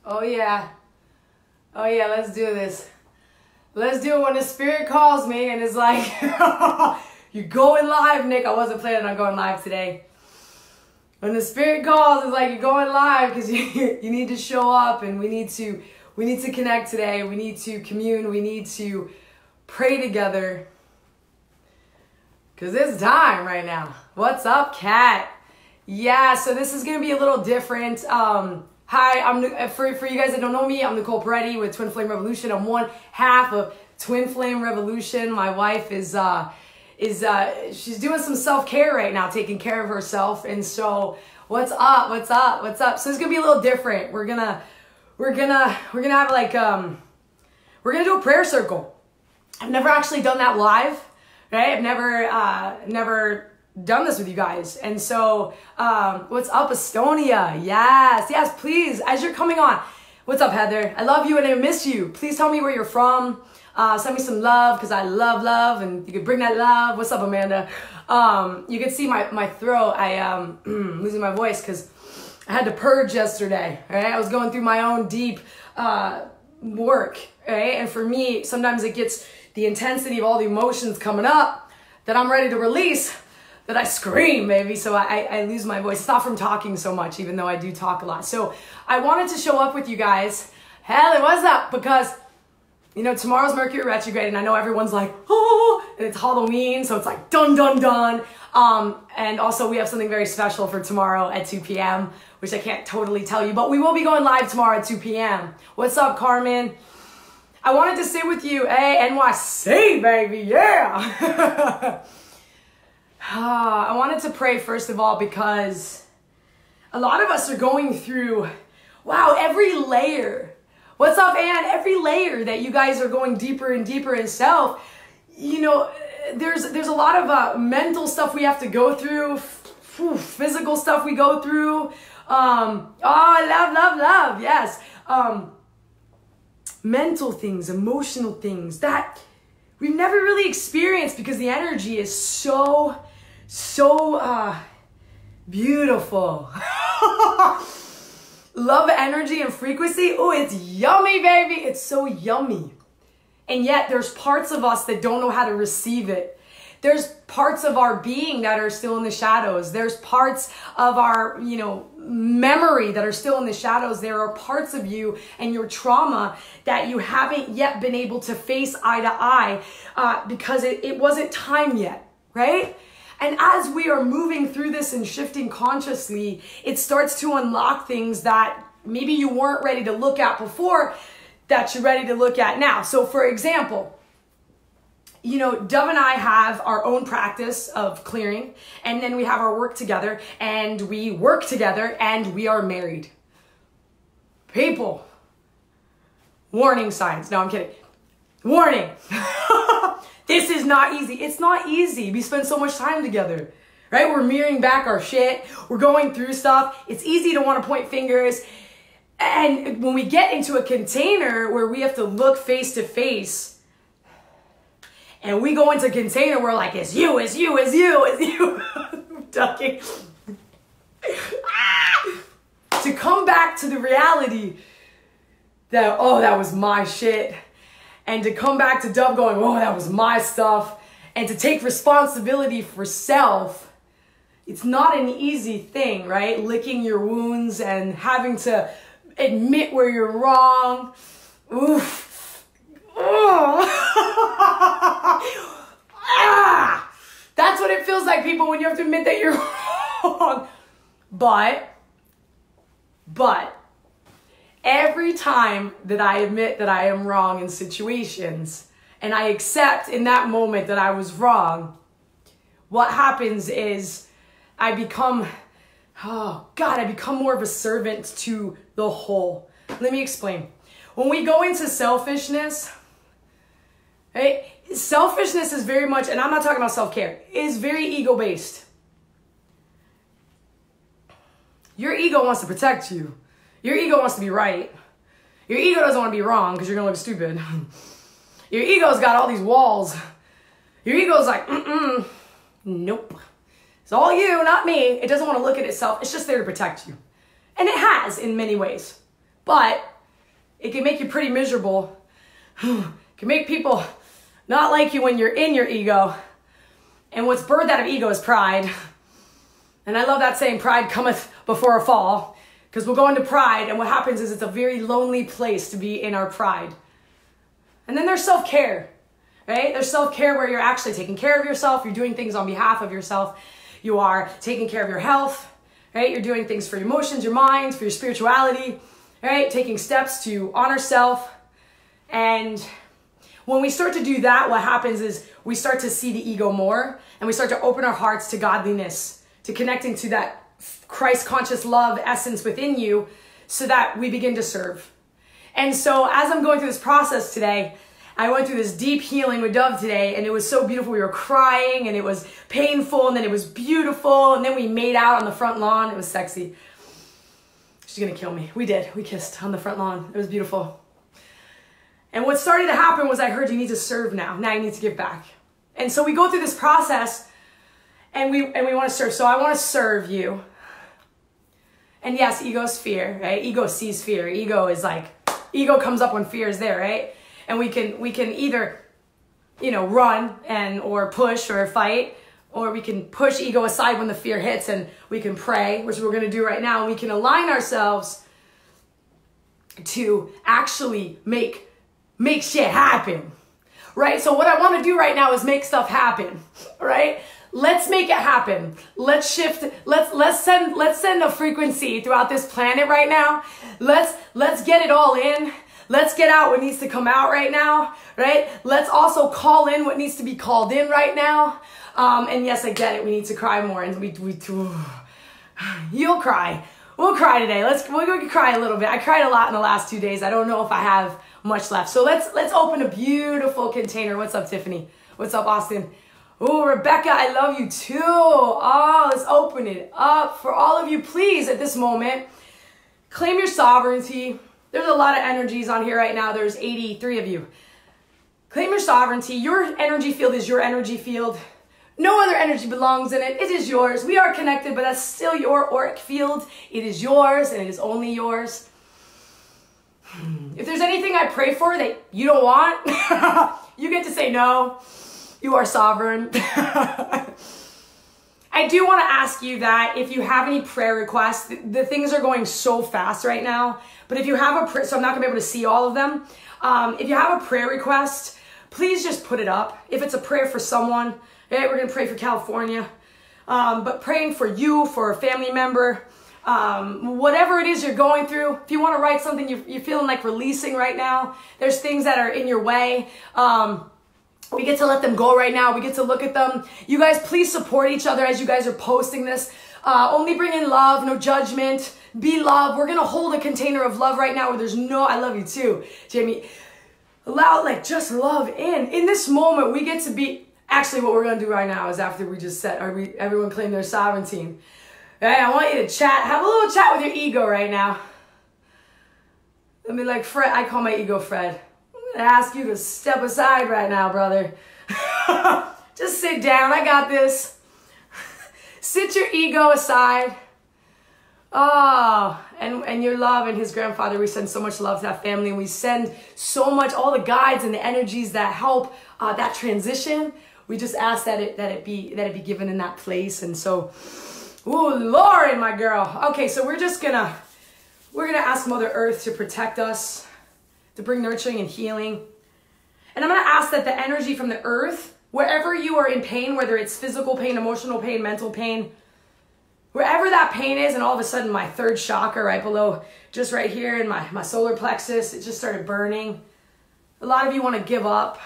Oh yeah. Oh yeah, let's do this. Let's do it when the spirit calls me and it's like, you're going live, Nick. I wasn't planning on going live today. When the spirit calls, it's like you're going live because you need to show up, and we need to connect today. We need to commune. We need to pray together because it's time right now. What's up, Kat? Yeah, so this is going to be a little different. Hi, for you guys that don't know me, I'm Nicole Peretti with Twin Flame Revolution. I'm one half of Twin Flame Revolution. My wife is she's doing some self-care right now, taking care of herself. And so what's up? So it's gonna be a little different. We're gonna have like we're gonna do a prayer circle. I've never actually done that live, right? I've never done this with you guys. And so what's up, Estonia? Yes, please, as you're coming on. What's up, Heather? I love you and I miss you. Please tell me where you're from. Send me some love because I love, and you can bring that love. What's up, Amanda? You can see my throat. I am losing my voice because I had to purge yesterday, right? I was going through my own deep work, right? And for me, sometimes it gets the intensity of all the emotions coming up that I'm ready to release, that I scream, baby. So I lose my voice. It's not from talking so much, even though I do talk a lot. So I wanted to show up with you guys. Hell, what's up? Because you know, tomorrow's Mercury retrograde, and I know everyone's like, oh, and it's Halloween, so it's like dun, dun, dun. And also we have something very special for tomorrow at 2 p.m., which I can't totally tell you, but we will be going live tomorrow at 2 p.m. What's up, Carmen? I wanted to sit with you. Hey, NYC, baby, yeah. I wanted to pray, first of all, because a lot of us are going through, wow, every layer. What's up, Ann? Every layer that you guys are going deeper and deeper in self, you know, there's a lot of mental stuff we have to go through, physical stuff we go through. Love, yes. Mental things, emotional things that we've never really experienced because the energy is so beautiful. Love, energy, and frequency. Oh, it's yummy, baby. It's so yummy. And yet there's parts of us that don't know how to receive it. There's parts of our being that are still in the shadows. There's parts of our, memory that are still in the shadows. There are parts of you and your trauma that you haven't yet been able to face eye to eye because it wasn't time yet, right? And as we are moving through this and shifting consciously, it starts to unlock things that maybe you weren't ready to look at before that you're ready to look at now. So for example, Dov and I have our own practice of clearing, and then we have our work together, and we work together, and we are married. People, warning signs. No, I'm kidding. Warning. This is not easy. It's not easy. We spend so much time together, right? We're mirroring back our shit. We're going through stuff. It's easy to want to point fingers. And when we get into a container where we have to look face to face, and we go into container, we're like, it's you. I'm ducking. To come back to the reality that, oh, that was my shit. And to come back to Dov going, oh, that was my stuff. And to take responsibility for self, it's not an easy thing, right? Licking your wounds and having to admit where you're wrong. Oof. Oh. That's what it feels like, people, when you have to admit that you're wrong. But every time that I admit that I am wrong in situations and I accept in that moment that I was wrong, what happens is I become more of a servant to the whole. Let me explain. When we go into selfishness, right? Selfishness is very much, and I'm not talking about self-care, is very ego-based. Your ego wants to protect you. Your ego wants to be right. Your ego doesn't want to be wrong because you're going to look stupid. Your ego's got all these walls. Your ego's like, nope. It's all you, not me. It doesn't want to look at itself. It's just there to protect you. And it has in many ways. But it can make you pretty miserable. It can make people not like you when you're in your ego. And what's birthed out of ego is pride. And I love that saying, pride cometh before a fall. Because we'll go into pride, and what happens is it's a very lonely place to be in our pride. And then there's self-care, right? There's self-care where you're actually taking care of yourself. You're doing things on behalf of yourself. You are taking care of your health, right? You're doing things for your emotions, your mind, for your spirituality, right? Taking steps to honor self. And when we start to do that, what happens is we start to see the ego more, and we start to open our hearts to godliness, to connecting to that Christ-conscious love essence within you, so that we begin to serve. And so as I'm going through this process today, I went through this deep healing with Dov today, and it was so beautiful. We were crying, and it was painful, and then it was beautiful, and then we made out on the front lawn. It was sexy. She's gonna kill me. We did. We kissed on the front lawn. It was beautiful. And what started to happen was I heard, you need to serve now. Now you need to give back. And so we go through this process, and we want to serve. So I want to serve you. And yes, ego's fear, right? Ego sees fear. Ego comes up when fear is there, right? And we can either, run or push or fight, or we can push ego aside when the fear hits, and we can pray, which we're going to do right now. And we can align ourselves to actually make shit happen, right? So what I want to do right now is make stuff happen, right? Let's make it happen. Let's shift. Let's send a frequency throughout this planet right now. Let's get it all in. Let's get out what needs to come out right now, right? Let's also call in what needs to be called in right now. And yes, I get it. We need to cry more, and you'll cry. We'll cry today. We're going to cry a little bit. I cried a lot in the last 2 days. I don't know if I have much left. So let's open a beautiful container. What's up, Tiffany? What's up, Austin? Oh, Rebecca, I love you too. Oh, let's open it up for all of you. Please, at this moment, claim your sovereignty. There's a lot of energies on here right now. There's 83 of you. Claim your sovereignty. Your energy field is your energy field. No other energy belongs in it. It is yours. We are connected, but that's still your auric field. It is yours, and it is only yours. If there's anything I pray for that you don't want, you get to say no. You are sovereign. I do want to ask you that if you have any prayer requests, the things are going so fast right now, but if you have a prayer, so I'm not going to be able to see all of them. If you have a prayer request, please just put it up. If it's a prayer for someone, okay, we're going to pray for California, but praying for you, for a family member, whatever it is you're going through. If you want to write something you're feeling like releasing right now, there's things that are in your way. We get to let them go right now. We get to look at them. You guys, please support each other as you guys are posting this. Only bring in love, no judgment. Be love. We're going to hold a container of love right now where there's no, I love you too, Jamie. Allow just love in. In this moment, we get to be, actually what we're going to do right now is after we just set, everyone claim their sovereignty. Right, I want you to chat. Have a little chat with your ego right now. Let me Fred, I call my ego Fred. I'm going to ask you to step aside right now, brother. Just sit down. I got this. Sit your ego aside. Oh, and your love and his grandfather, we send so much love to that family. And we send so much, all the guides and the energies that help that transition. We just ask that it be given in that place. And so, ooh, Lauren, my girl. Okay, so we're gonna ask Mother Earth to protect us, to bring nurturing and healing. And I'm going to ask that the energy from the earth, wherever you are in pain, whether it's physical pain, emotional pain, mental pain, wherever that pain is, and all of a sudden my third chakra right below, just right here in my solar plexus, it just started burning. A lot of you want to give up.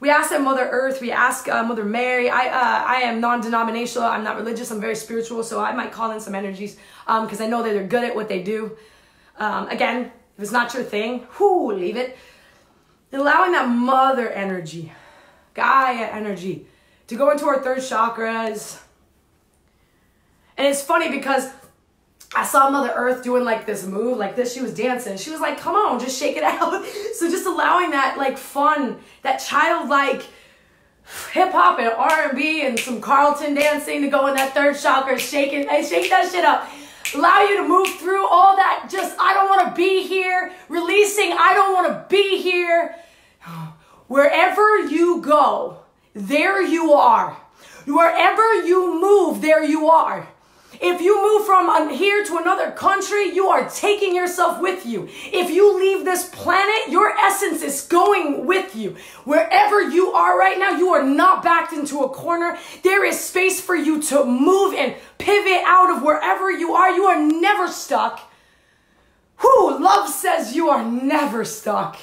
We ask that Mother Earth, we ask Mother Mary. I am non-denominational. I'm not religious. I'm very spiritual, so I might call in some energies because I know that they're good at what they do. Again, if it's not your thing, leave it. And allowing that mother energy, Gaia energy, to go into our third chakras. And it's funny because I saw Mother Earth doing this move, like this. She was dancing. She was like, come on, just shake it out. So just allowing that fun, that childlike hip hop and R&B and some Carlton dancing to go in that third chakra, shake that shit up. Allow you to move through all that I don't want to be here, you are. Wherever you move, there you are. If you move from here to another country, you are taking yourself with you. If you leave this planet, your essence is going with you. Wherever you are right now, you are not backed into a corner. There is space for you to move and pivot out of wherever you are. You are never stuck. Love says you are never stuck.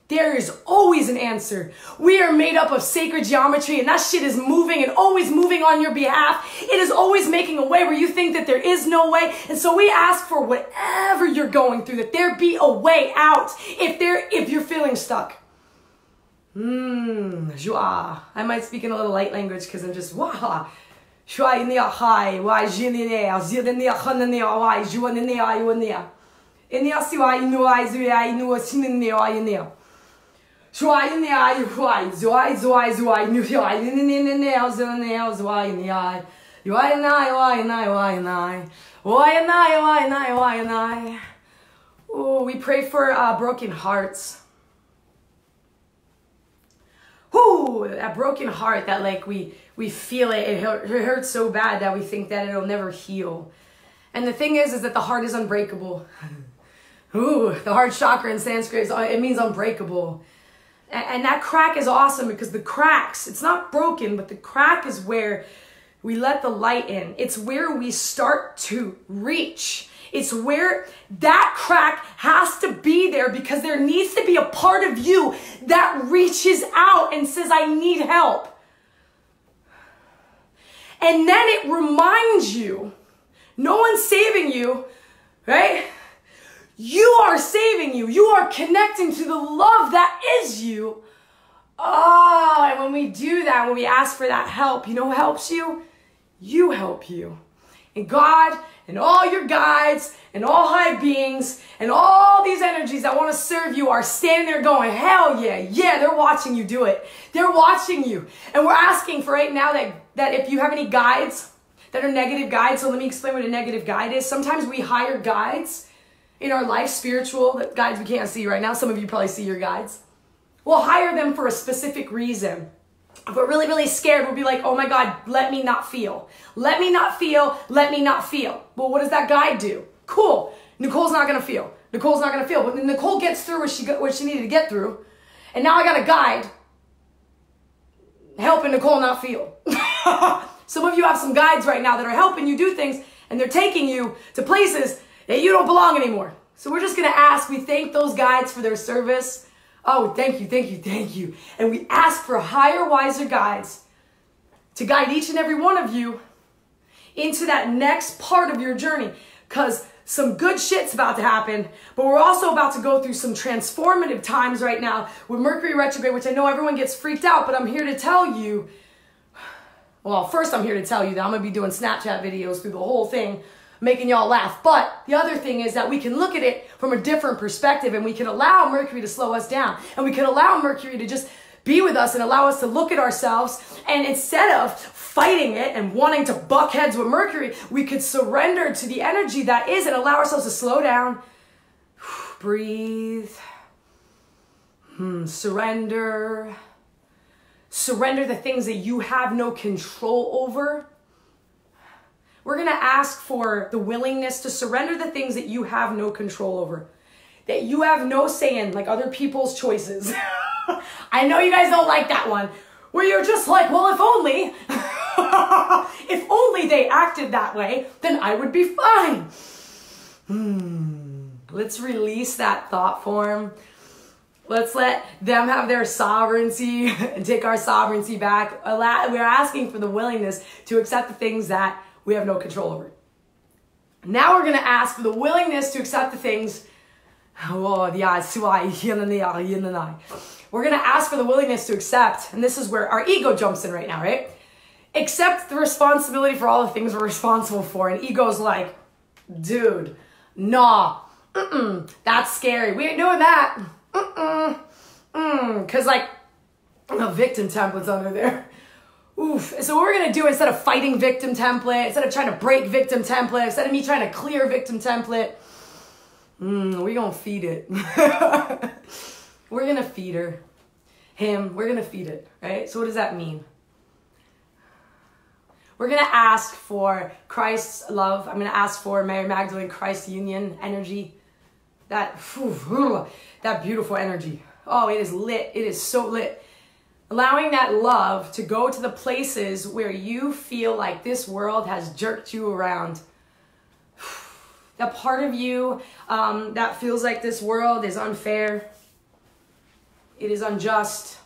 There is always an answer. We are made up of sacred geometry, and that shit is moving and always moving on your behalf. It is always making a way where you think that there is no way. And so we ask for whatever you're going through, that there be a way out if you're feeling stuck. Joie. I might speak in a little light language because I'm just wah. Oh, we pray for broken hearts. That broken heart that like we feel it. It hurts so bad that we think that it'll never heal. And the thing is that the heart is unbreakable. The heart chakra in Sanskrit, it means unbreakable. And that crack is awesome because the cracks, it's not broken, but the crack is where we let the light in. It's where we start to reach. It's where that crack has to be there because there needs to be a part of you that reaches out and says, I need help. And then it reminds you, no one's saving you, right? You are saving you. You are connecting to the love that is you. Oh, and when we do that, when we ask for that help, you know who helps you? You help you. And God and all your guides and all high beings and all these energies that want to serve you are standing there going, hell yeah, yeah, they're watching you do it. They're watching you. And we're asking for right now that if you have any guides that are negative guides, so let me explain what a negative guide is. Sometimes we hire guides in our life, spiritual guides we can't see right now. Some of you probably see your guides. We'll hire them for a specific reason. If we're really, really scared, we'll be like, oh my God, let me not feel. Let me not feel. Let me not feel. Well, what does that guide do? Cool. Nicole's not going to feel. Nicole's not going to feel. But then Nicole gets through what she needed to get through. And now I got a guide helping Nicole not feel. Some of you have some guides right now that are helping you do things, and they're taking you to places that you don't belong anymore. So we're just going to ask, we thank those guides for their service. Oh, thank you, thank you, thank you. And we ask for higher, wiser guides to guide each and every one of you into that next part of your journey. Because some good shit's about to happen, but we're also about to go through some transformative times right now with Mercury retrograde, which I know everyone gets freaked out, but I'm here to tell you, well, first I'm here to tell you that I'm going to be doing Snapchat videos through the whole thing, making y'all laugh. But the other thing is that we can look at it from a different perspective, and we can allow Mercury to slow us down, and we can allow Mercury to just be with us and allow us to look at ourselves. And instead of fighting it and wanting to buck heads with Mercury, we could surrender to the energy that is and allow ourselves to slow down. Breathe. Surrender. Surrender the things that you have no control over. We're going to ask for the willingness to surrender the things that you have no control over, that you have no say in, like other people's choices. I know you guys don't like that one, where you're just like, well, if only they acted that way, then I would be fine. Let's release that thought form. Let's let them have their sovereignty and take our sovereignty back. We're asking for the willingness to accept the things that we have no control over. Now we're going to ask for the willingness to accept the things. We're going to ask for the willingness to accept, and this is where our ego jumps in right now, right? Accept the responsibility for all the things we're responsible for. And ego's like, dude, nah, that's scary. We ain't doing that. Because like, the victim template's under there. Oof. So what we're going to do, instead of fighting victim template, instead of trying to break victim template, instead of me trying to clear victim template, we're going to feed it. We're going to feed her. Him, we're going to feed it, right? So what does that mean? We're going to ask for Christ's love. I'm going to ask for Mary Magdalene, Christ union energy. That beautiful energy. Oh, it is lit. It is so lit. Allowing that love to go to the places where you feel like this world has jerked you around. That part of you that feels like this world is unfair. It is unjust.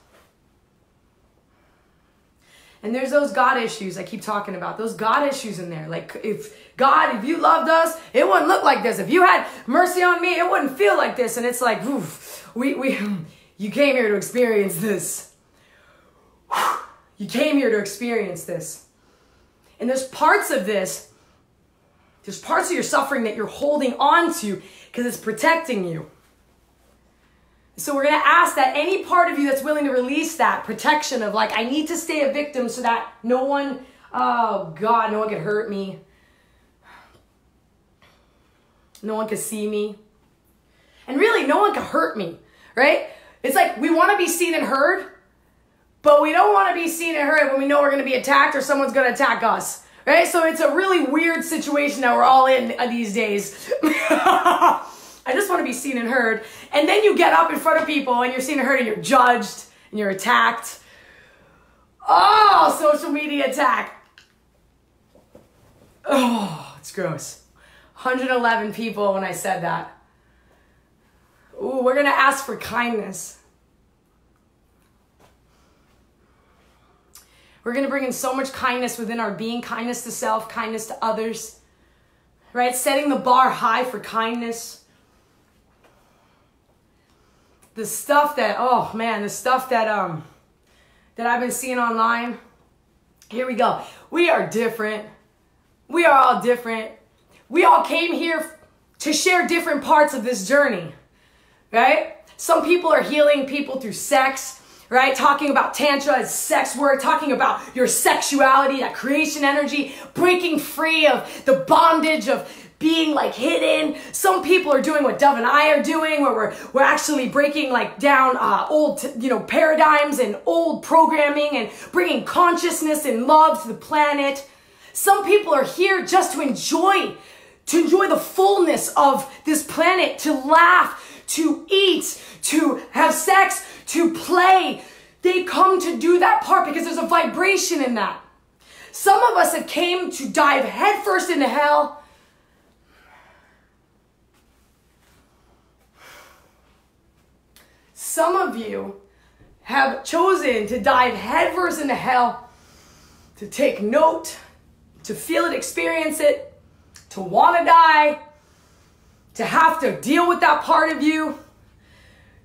And there's those God issues I keep talking about. Those God issues in there. Like, if you loved us, it wouldn't look like this. If you had mercy on me, it wouldn't feel like this. And it's like, oof, you came here to experience this. You came here to experience this. And there's parts of this, there's parts of your suffering that you're holding on to because it's protecting you. So we're going to ask that any part of you that's willing to release that protection of like, I need to stay a victim so that no one could hurt me. No one could see me. And really, no one could hurt me, right? It's like we want to be seen and heard, but we don't want to be seen and heard when we know we're going to be attacked or someone's going to attack us, right? So it's a really weird situation that we're all in these days. I just want to be seen and heard. And then you get up in front of people and you're seen and heard and you're judged and you're attacked. Oh, social media attack. Oh, it's gross. 111 people when I said that. Ooh, we're going to ask for kindness. We're going to bring in so much kindness within our being. Kindness to self, kindness to others. Right? Setting the bar high for kindness. The stuff that, that I've been seeing online. Here we go. We are different. We are all different. We all came here to share different parts of this journey, right? Some people are healing people through sex, right? Talking about Tantra as sex work, talking about your sexuality, that creation energy, breaking free of the bondage of being like hidden. Some people are doing what Dov and I are doing, where we're actually breaking like down old paradigms and old programming and bringing consciousness and love to the planet. Some people are here just to enjoy the fullness of this planet, to laugh, to eat, to have sex, to play. They come to do that part because there's a vibration in that. Some of us have came to dive headfirst into hell. Some of you have chosen to dive headfirst into hell, to take note, to feel it, experience it, to want to die, to have to deal with that part of you,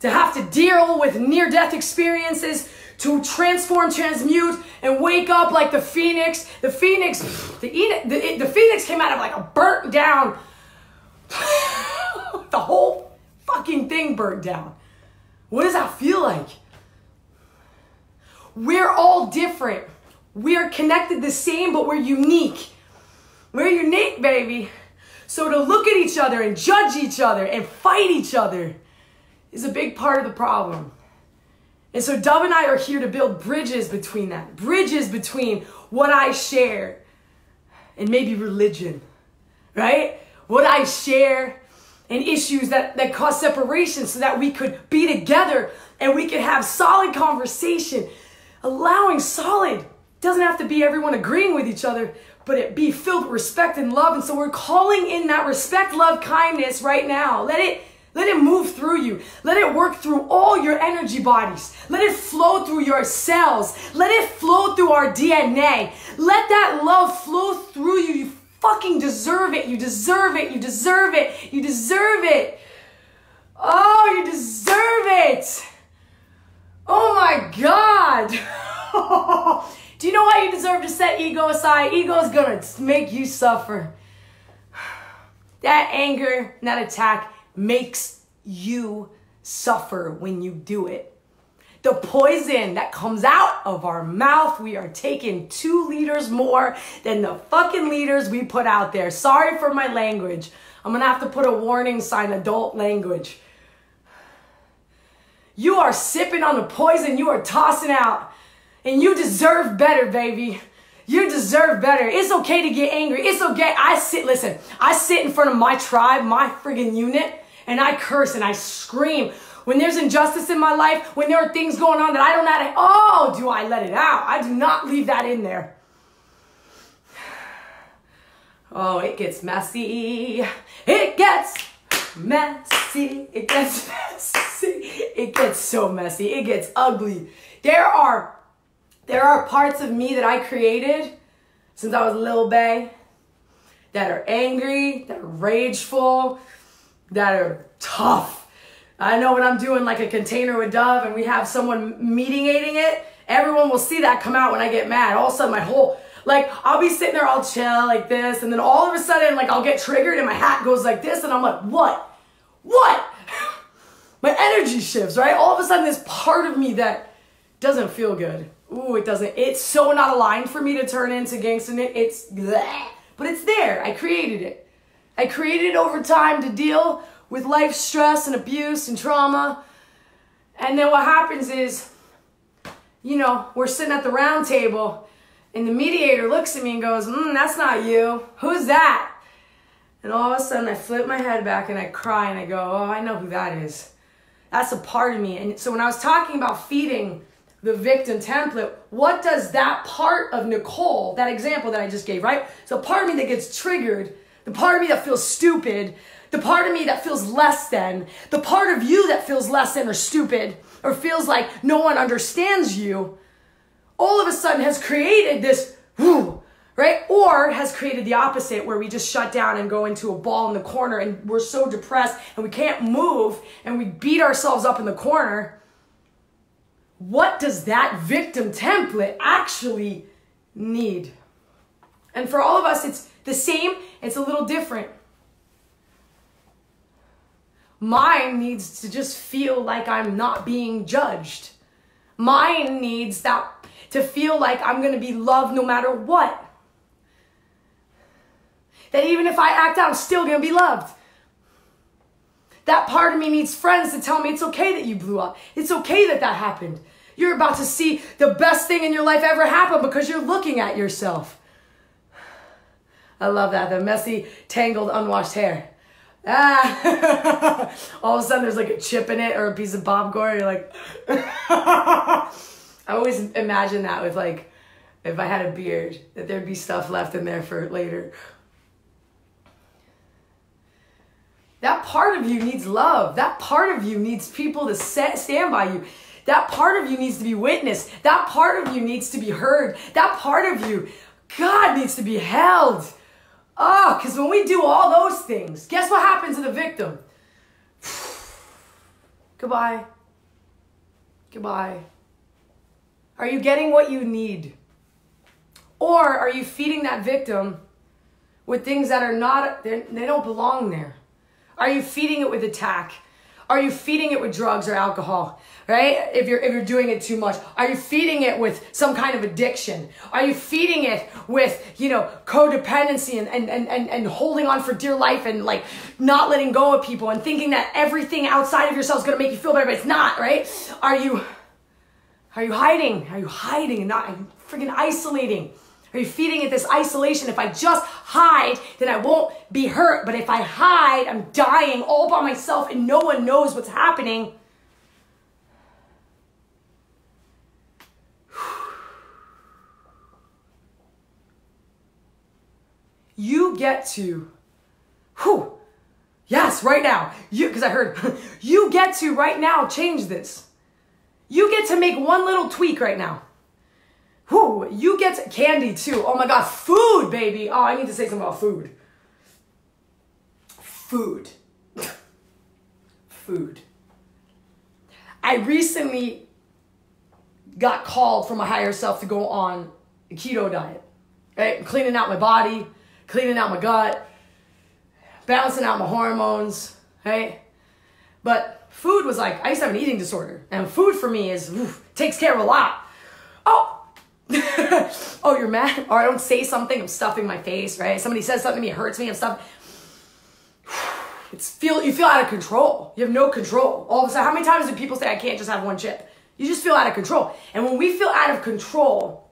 to have to deal with near-death experiences, to transform, transmute, and wake up like the phoenix. The phoenix came out of like a burnt down, the whole fucking thing burnt down. What does that feel like? We're all different. We are connected the same, but we're unique. We're unique, baby. So to look at each other and judge each other and fight each other is a big part of the problem. And so Dov and I are here to build bridges between that. Bridges between what I share and maybe religion, right? What I share and issues that cause separation so that we could be together and we could have solid conversation. Allowing solid. Doesn't have to be everyone agreeing with each other, but it be filled with respect and love. And so we're calling in that respect, love, kindness right now. Let it move through you. Let it work through all your energy bodies. Let it flow through your cells. Let it flow through our DNA. Let that love flow through you. You fucking deserve it. You deserve it. You deserve it. You deserve it. Oh, you deserve it. Oh my God. Do you know why you deserve to set ego aside? Ego is going to make you suffer. That anger and that attack makes you suffer when you do it. The poison that comes out of our mouth, we are taking 2 liters more than the fucking liters we put out there. Sorry for my language. I'm going to have to put a warning sign, adult language. You are sipping on the poison you are tossing out. And you deserve better, baby. You deserve better. It's okay to get angry. It's okay. I sit in front of my tribe, my friggin' unit, and I curse and I scream. When there's injustice in my life, when there are things going on that I don't know, do I let it out? I do not leave that in there. Oh, it gets messy. It gets messy. It gets messy. It gets so messy. It gets ugly. There are parts of me that I created since I was a little bae that are angry, that are rageful, that are tough. I know when I'm doing like a container with Dov and we have someone mediating it, everyone will see that come out when I get mad. All of a sudden I'll be sitting there all chill like this, and then all of a sudden I'll get triggered and my hat goes like this, and I'm like, what? My energy shifts, right? All of a sudden this part of me that doesn't feel good. Ooh, it doesn't. It's so not aligned for me to turn into gangsta Nick. It's bleh. But it's there. I created it. I created it over time to deal with life stress and abuse and trauma. And then what happens is, we're sitting at the round table and the mediator looks at me and goes, that's not you. Who's that? And all of a sudden I flip my head back and I cry and I go, oh, I know who that is. That's a part of me. And so when I was talking about feeding the victim template, what does that part of Nicole, that example that I just gave, right? So part of me that gets triggered, the part of me that feels stupid, the part of me that feels less than, the part of you that feels less than or stupid, or feels like no one understands you, all of a sudden has created this, right? Or has created the opposite, where we just shut down and go into a ball in the corner and we're so depressed and we can't move and we beat ourselves up in the corner. What does that victim template actually need? And for all of us, it's the same, it's a little different. Mine needs to just feel like I'm not being judged. Mine needs that to feel like I'm going to be loved no matter what. That even if I act out, I'm still going to be loved. That part of me needs friends to tell me it's okay that you blew up. It's okay that that happened. You're about to see the best thing in your life ever happen because you're looking at yourself. I love that. The messy, tangled, unwashed hair. All of a sudden there's like a chip in it or a piece of popcorn. You're like, I always imagine that with like, if I had a beard, that there'd be stuff left in there for later. That part of you needs love. That part of you needs people to stand by you. That part of you needs to be witnessed. That part of you needs to be heard. That part of you, God, needs to be held. Oh, because when we do all those things, guess what happens to the victim? Goodbye. Goodbye. Are you getting what you need? Or are you feeding that victim with things that are not, they don't belong there? Are you feeding it with attack? Are you feeding it with drugs or alcohol, right? If you're doing it too much. Are you feeding it with some kind of addiction? Are you feeding it with, codependency and holding on for dear life and like not letting go of people and thinking that everything outside of yourself is going to make you feel better, but it's not, right? Are you hiding? Are you hiding and not freaking isolating? Are you feeding it this isolation? If I just hide, then I won't be hurt. But if I hide, I'm dying all by myself and no one knows what's happening. You get to, yes, right now. Because I heard, you get to right now change this. You get to make one little tweak right now. You get candy too. Oh my God, food, baby. Oh, I need to say something about food. Food. Food. I recently got called from my higher self to go on a keto diet. Right? I'm cleaning out my body, cleaning out my gut, balancing out my hormones, right? But food was like, I used to have an eating disorder. And food for me takes care of a lot. Oh, you're mad? Or I don't say something, I'm stuffing my face, right? Somebody says something to me, it hurts me, I'm stuffing. You feel out of control. You have no control. All of a sudden, how many times do people say, I can't just have one chip? You just feel out of control. And when we feel out of control,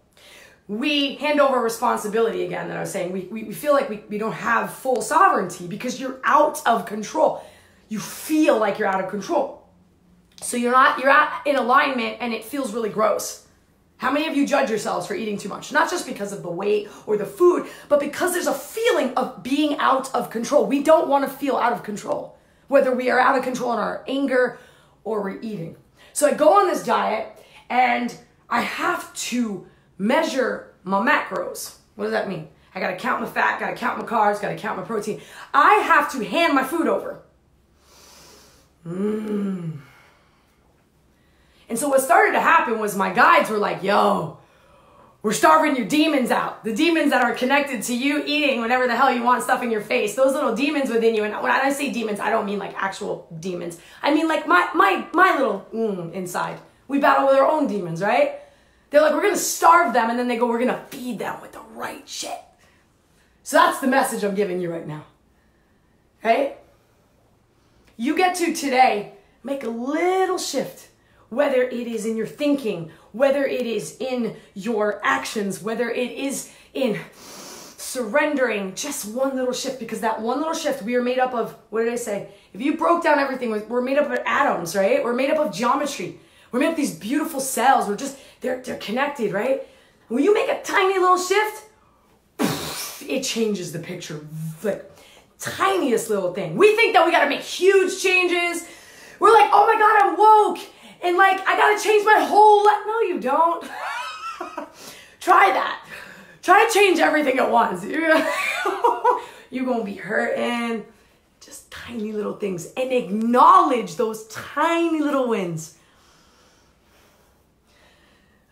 we hand over responsibility again that I was saying. We feel like we don't have full sovereignty because you're out of control. You feel like you're out of control. So you're out in alignment and it feels really gross. How many of you judge yourselves for eating too much? Not just because of the weight or the food, but because there's a feeling of being out of control. We don't want to feel out of control, whether we are out of control in our anger or we're eating. So I go on this diet and I have to measure my macros. What does that mean? I got to count my fat, got to count my carbs, got to count my protein. I have to hand my food over. And so what started to happen was my guides were like, yo, we're starving your demons out. The demons that are connected to you eating whenever the hell you want stuff in your face. Those little demons within you. And when I say demons, I don't mean like actual demons. I mean like my little inside. We battle with our own demons, right? They're like, we're going to starve them. And then they go, we're going to feed them with the right shit. So that's the message I'm giving you right now. Right? You get to today make a little shift. Whether it is in your thinking, whether it is in your actions, whether it is in surrendering, just one little shift, because that one little shift, we are made up of, what did I say? If you broke down everything, we're made up of atoms, right? We're made up of geometry. We're made up of these beautiful cells. They're connected, right? When you make a tiny little shift, it changes the picture. Like, tiniest little thing. We think that we got to make huge changes. We're like, oh my God, I'm woke. And like, I gotta change my whole life. No, you don't. Try that. Try to change everything at once. You're gonna be hurting. Just tiny little things. And acknowledge those tiny little wins.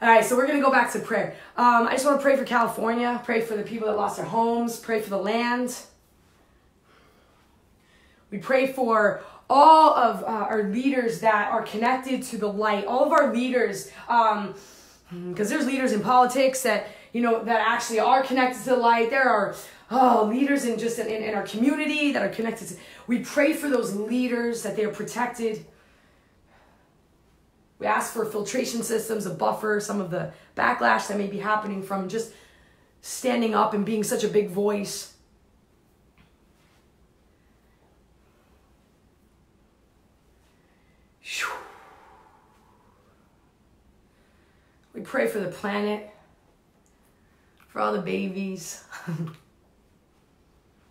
All right, so we're gonna go back to prayer. I just wanna pray for California. Pray for the people that lost their homes. Pray for the land. We pray for all of our leaders that are connected to the light, all of our leaders, because there's leaders in politics that, that actually are connected to the light. There are leaders in our community that are connected to. We pray for those leaders that they are protected. We ask for filtration systems, a buffer, some of the backlash that may be happening from just standing up and being such a big voice. We pray for the planet, for all the babies.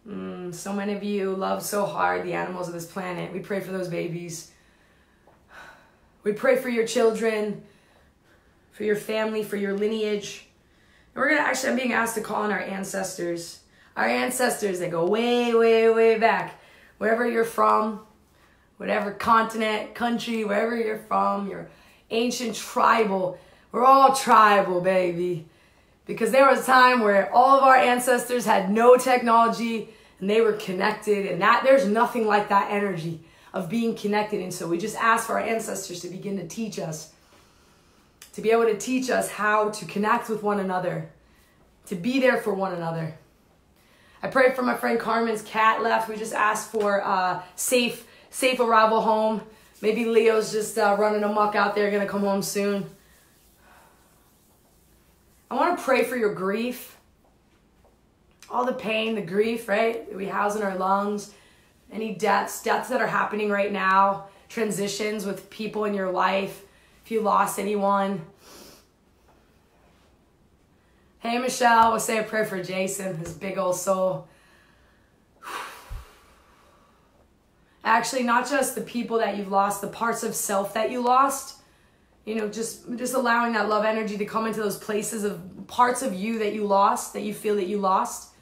So many of you love so hard the animals of this planet. We pray for those babies. We pray for your children, for your family, for your lineage. And I'm being asked to call on our ancestors. Our ancestors that go way, way, way back. Wherever you're from, whatever continent, country, wherever you're from, your ancient tribal. We're all tribal, baby. Because there was a time where all of our ancestors had no technology and they were connected, and there's nothing like that energy of being connected. And so we just ask for our ancestors to begin to teach us, to be able to teach us how to connect with one another, to be there for one another. I prayed for my friend Carmen's cat left. We just asked for safe arrival home. Maybe Leo's just running amok out there, gonna come home soon. I want to pray for your grief. All the pain, the grief, right? That we house in our lungs. Any deaths that are happening right now. Transitions with people in your life. If you lost anyone. Hey, Michelle, we'll say a prayer for Jason, his big old soul. Actually, not just the people that you've lost, the parts of self that you lost. Just allowing that love energy to come into those places of parts of you that you lost, that you feel that you lost.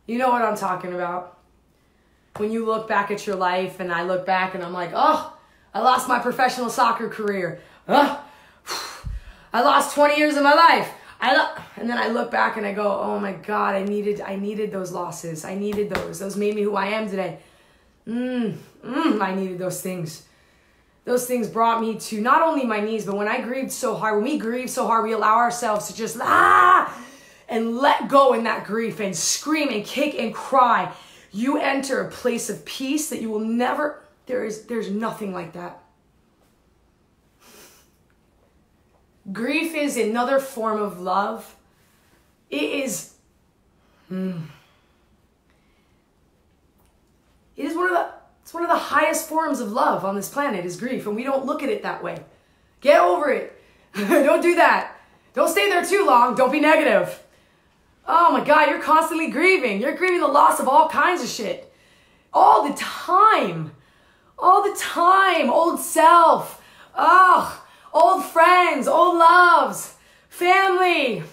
You know what I'm talking about. When you look back at your life, and I look back and I'm like, oh, I lost my professional soccer career. I lost 20 years of my life. And then I look back and I go, oh my God, I needed those losses. I needed those. Those made me who I am today. I needed those things. Those things brought me to not only my knees, but when we grieve so hard, we allow ourselves to just and let go in that grief and scream and kick and cry. You enter a place of peace that you will never, there's nothing like that. Grief is another form of love. It is, it's one of the highest forms of love on this planet is grief, and we don't look at it that way. Get over it. Don't do that. Don't stay there too long. Don't be negative. Oh my God, you're constantly grieving. You're grieving the loss of all kinds of shit. All the time. All the time. Old self. Ugh. Old friends. Old loves. Family.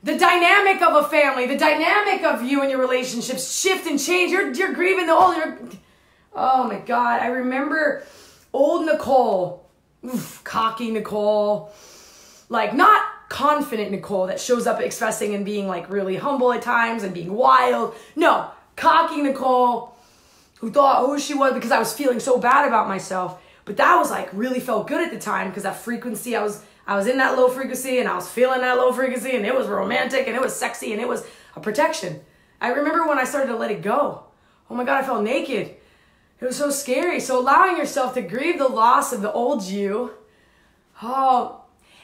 The dynamic of a family. The dynamic of you and your relationships shift and change. You're grieving the old. Oh my God. I remember old Nicole. Oof, cocky Nicole. Like not confident Nicole that shows up expressing and being like really humble at times and being wild. No, cocky Nicole who thought who she was because I was feeling so bad about myself. But that was like really felt good at the time because that frequency, I was in that low frequency and I was feeling that low frequency and it was romantic and it was sexy and it was a protection. I remember when I started to let it go. Oh my God, I felt naked. It was so scary. So allowing yourself to grieve the loss of the old you. Oh,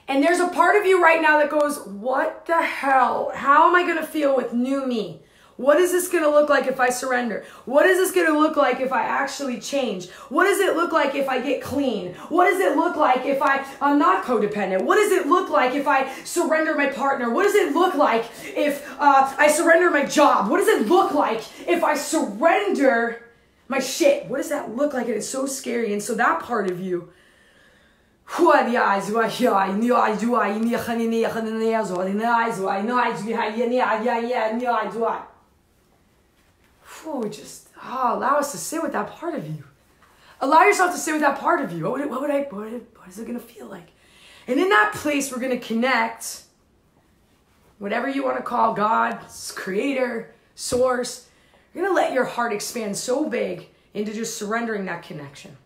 and there's a part of you right now that goes, what the hell? How am I going to feel with new me? What is this going to look like if I surrender? What is this going to look like if I actually change? What does it look like if I get clean? What does it look like if I'm not codependent? What does it look like if I surrender my partner? What does it look like if I surrender my job? What does it look like if I surrender my shit? What does that look like? And it's so scary. And so that part of you, oh, just allow us to sit with that part of you. Allow yourself to sit with that part of you. What is it going to feel like? And in that place, we're going to connect, whatever you want to call God, creator, source. You're going to let your heart expand so big into just surrendering that connection.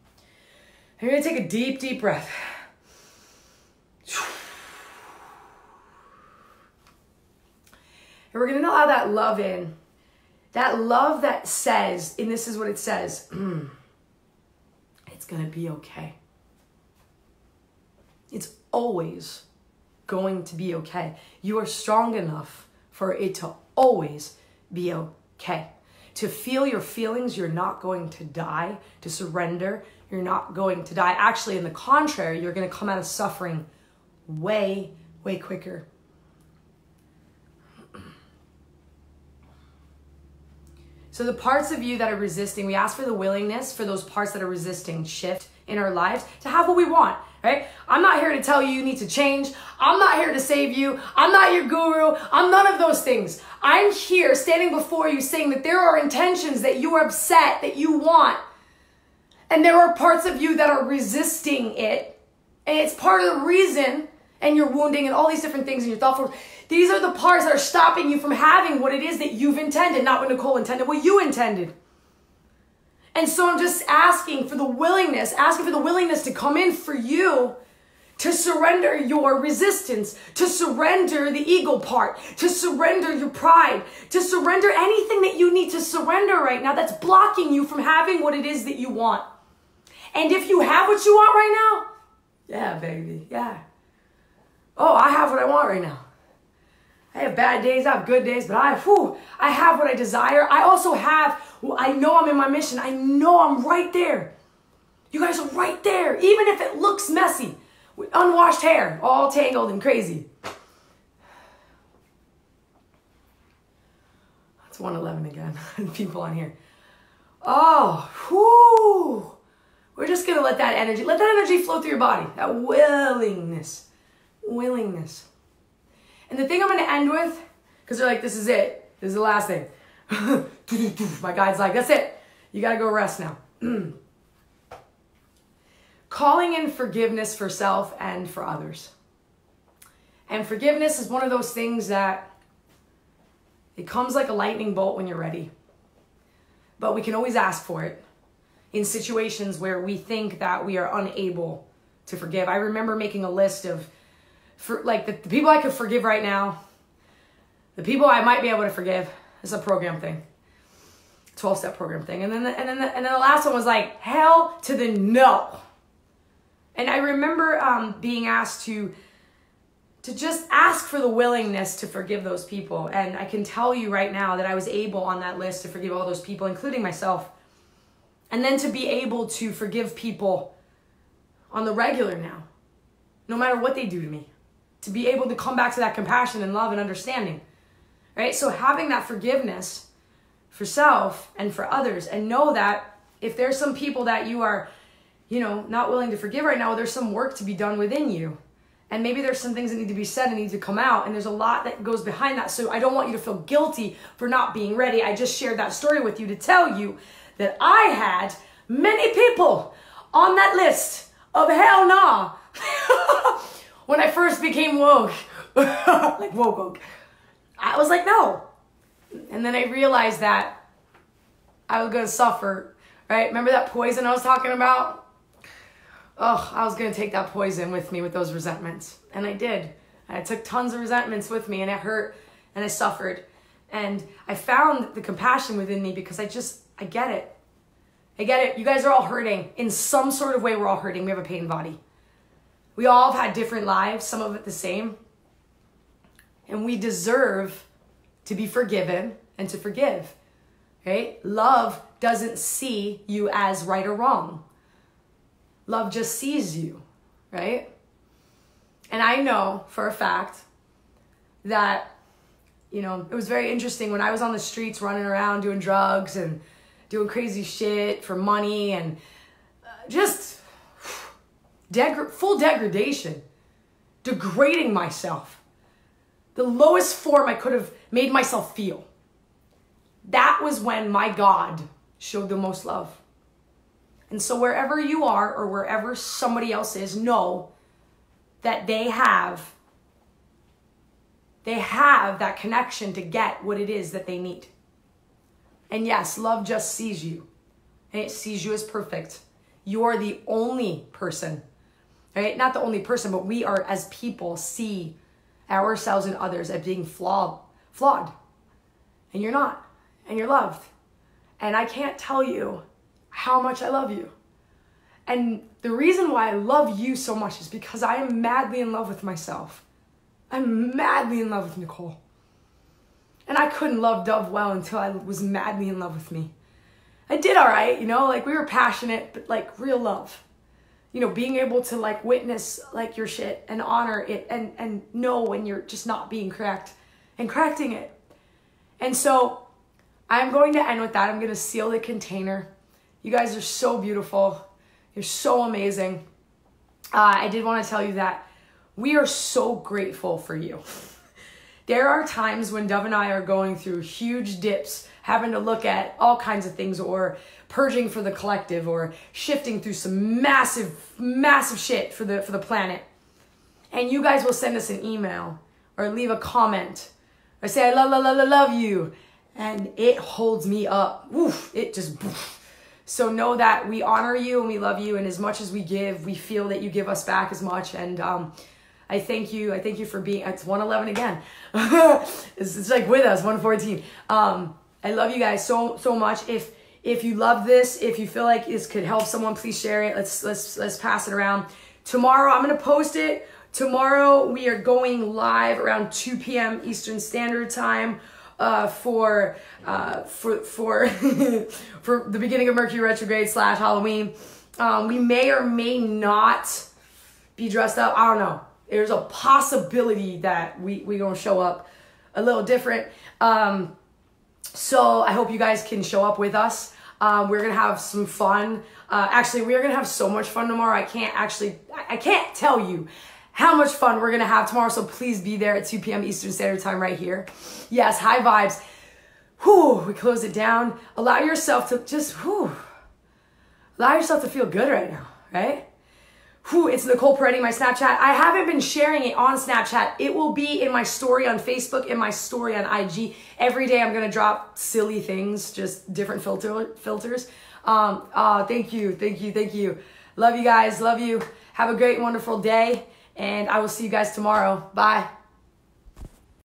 And you're going to take a deep, deep breath. And we're going to allow that love in. That love that says, and this is what it says, it's going to be okay. It's always going to be okay. You are strong enough for it to always be okay. To feel your feelings, you're not going to die. To surrender, you're not going to die. Actually, in the contrary, you're going to come out of suffering way, way quicker. So the parts of you that are resisting, we ask for the willingness for those parts that are resisting shift in our lives to have what we want, right? I'm not here to tell you you need to change. I'm not here to save you. I'm not your guru. I'm none of those things. I'm here standing before you saying that there are intentions that you are upset, that you want. And there are parts of you that are resisting it. And it's part of the reason, and you're wounding and all these different things in your thought forms. These are the parts that are stopping you from having what it is that you've intended, not what Nicole intended, what you intended. And so I'm just asking for the willingness to come in for you to surrender your resistance, to surrender the ego part, to surrender your pride, to surrender anything that you need to surrender right now that's blocking you from having what it is that you want. And if you have what you want right now, yeah, baby, yeah. Oh, I have what I want right now. I have bad days, I have good days, but I have what I desire. I also have, I know I'm in my mission. I know I'm right there. You guys are right there. Even if it looks messy, with unwashed hair, all tangled and crazy. That's 111 again, people on here. Oh, whoo. We're just going to let that energy flow through your body. That willingness. And the thing I'm going to end with, because they're like, this is it. This is the last thing. My guide's like, that's it. You got to go rest now. Calling in forgiveness for self and for others. And forgiveness is one of those things that it comes like a lightning bolt when you're ready. But we can always ask for it in situations where we think that we are unable to forgive. I remember making a list of the people I could forgive right now, the people I might be able to forgive. It's a program thing, 12-step program thing. And then the last one was like, hell to the no. And I remember being asked to to just ask for the willingness to forgive those people. And I can tell you right now that I was able on that list to forgive all those people, including myself. And then to be able to forgive people on the regular now, no matter what they do to me. To be able to come back to that compassion and love and understanding, right? So having that forgiveness for self and for others, and know that if there's some people that you are, not willing to forgive right now, there's some work to be done within you. And maybe there's some things that need to be said and need to come out. And there's a lot that goes behind that. So I don't want you to feel guilty for not being ready. I just shared that story with you to tell you that I had many people on that list of hell nah. When I first became woke, like woke, I was like, no. And then I realized that I was going to suffer, right? Remember that poison I was talking about? Oh, I was going to take that poison with me with those resentments. And I did. I took tons of resentments with me, and it hurt and I suffered. And I found the compassion within me because I get it. I get it. You guys are all hurting. In some sort of way, we're all hurting. We have a pain body. We all have had different lives, some of it the same. And we deserve to be forgiven and to forgive, right? Love doesn't see you as right or wrong. Love just sees you, right? And I know for a fact that, it was very interesting when I was on the streets running around doing drugs and doing crazy shit for money and just full degradation, degrading myself. The lowest form I could have made myself feel. That was when my God showed the most love. And so wherever you are or wherever somebody else is, know that they have that connection to get what it is that they need. And yes, love just sees you. And it sees you as perfect. You're the only person, right? Not the only person, but we are as people see ourselves and others as being flawed. And you're not. And you're loved. And I can't tell you how much I love you. And the reason why I love you so much is because I am madly in love with myself. I'm madly in love with Nicole. And I couldn't love Dov well until I was madly in love with me. I did all right, we were passionate, but real love. Being able to witness your shit and honor it and know when you're just not being correct and correcting it. And so I'm going to end with that. I'm going to seal the container. You guys are so beautiful. You're so amazing. I did want to tell you that we are so grateful for you. There are times when Dov and I are going through huge dips, having to look at all kinds of things, or purging for the collective, or shifting through some massive, massive shit for the planet. And you guys will send us an email or leave a comment or say, I love you. And it holds me up. Woof, it just... So know that we honor you and we love you, and as much as we give, we feel that you give us back as much. And I thank you. I thank you for being. It's 111 again. it's with us 114. I love you guys so much. If you love this, if you feel like this could help someone, please share it. Let's pass it around. Tomorrow I'm gonna post it. Tomorrow we are going live around 2 p.m. Eastern Standard Time. For the beginning of Mercury retrograde / Halloween. We may or may not be dressed up. I don't know. There's a possibility that we gonna show up a little different. So I hope you guys can show up with us. We're gonna have some fun. Actually, we're gonna have so much fun tomorrow. I can't tell you how much fun we're gonna have tomorrow, so please be there at 2 p.m. Eastern Standard Time right here. Yes, high vibes. Whew, we close it down. Allow yourself to allow yourself to feel good right now, right? Whew, it's Nicole Peretti, my Snapchat. I haven't been sharing it on Snapchat. It will be in my story on Facebook, in my story on IG. Every day I'm gonna drop silly things, just different filters. Thank you. Love you guys, love you. Have a great, wonderful day. And I will see you guys tomorrow. Bye.